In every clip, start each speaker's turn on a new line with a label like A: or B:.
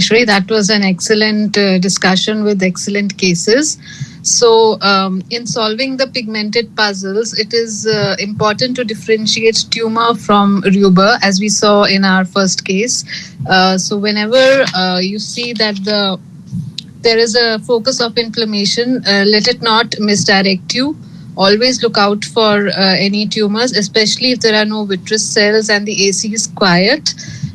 A: Shri. That was an excellent discussion with excellent cases. So, in solving the pigmented puzzles, it is important to differentiate tumor from rubor, as we saw in our first case. So, whenever you see that there is a focus of inflammation, let it not misdirect you. Always look out for any tumors, especially if there are no vitreous cells and the AC is quiet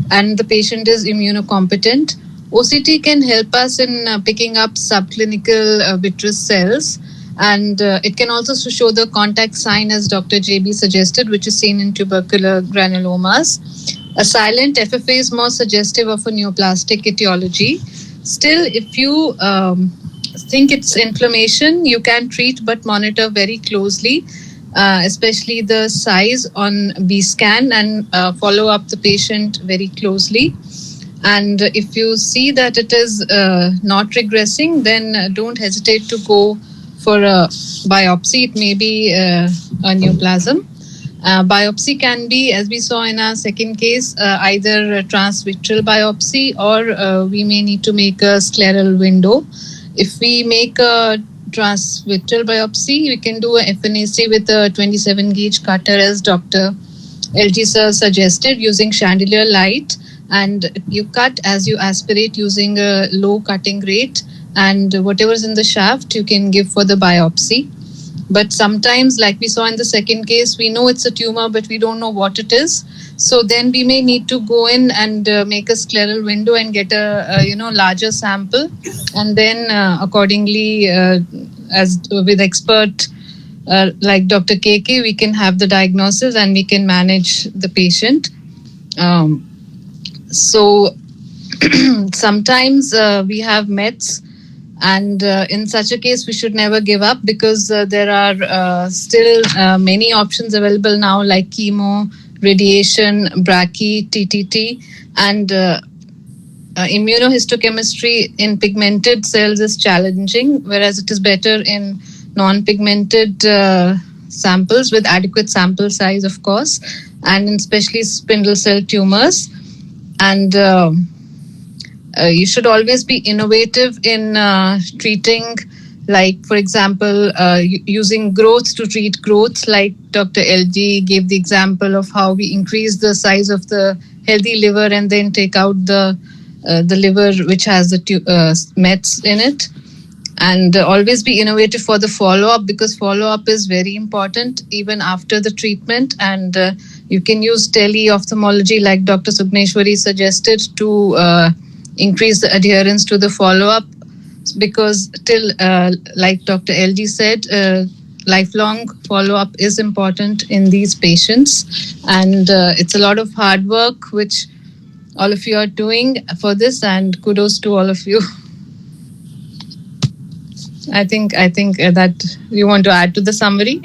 A: and the patient is immunocompetent. OCT can help us in picking up subclinical vitreous cells, and it can also show the contact sign, as Dr. JB suggested, which is seen in tubercular granulomas. A silent FFA is more suggestive of a neoplastic etiology. Still, if you think it's inflammation, you can treat but monitor very closely, especially the size on B scan, and follow up the patient very closely. And if you see that it is not regressing, then don't hesitate to go for a biopsy. It may be a neoplasm. Biopsy can be, as we saw in our second case, either a transvitreal biopsy, or we may need to make a scleral window. If we make a transvitreal biopsy, we can do a FNAC with a 27 gauge cutter, as Dr. LG sir suggested, using chandelier light. And you cut as you aspirate using a low cutting rate, and whatever's in the shaft you can give for the biopsy. But sometimes, like we saw in the second case, we know it's a tumor, but we don't know what it is. So then we may need to go in and make a scleral window and get a larger sample, and then accordingly, as with expert like Dr. KK, we can have the diagnosis and we can manage the patient. So sometimes we have METs, and in such a case we should never give up, because there are still many options available now, like chemo, radiation, brachy, TTT, and immunohistochemistry in pigmented cells is challenging, whereas it is better in non-pigmented samples with adequate sample size, of course, and especially spindle cell tumors. And you should always be innovative in treating, like, for example, using growth to treat growth, like Dr. LG gave the example of how we increase the size of the healthy liver and then take out the liver which has the METs in it. And always be innovative for the follow-up, because follow-up is very important even after the treatment. And you can use tele-ophthalmology, like Dr. Sugneshwari suggested, to increase the adherence to the follow-up, because till, like Dr. LG said, lifelong follow-up is important in these patients. And it's a lot of hard work, which all of you are doing for this, and kudos to all of you. I think that you want to add to the summary.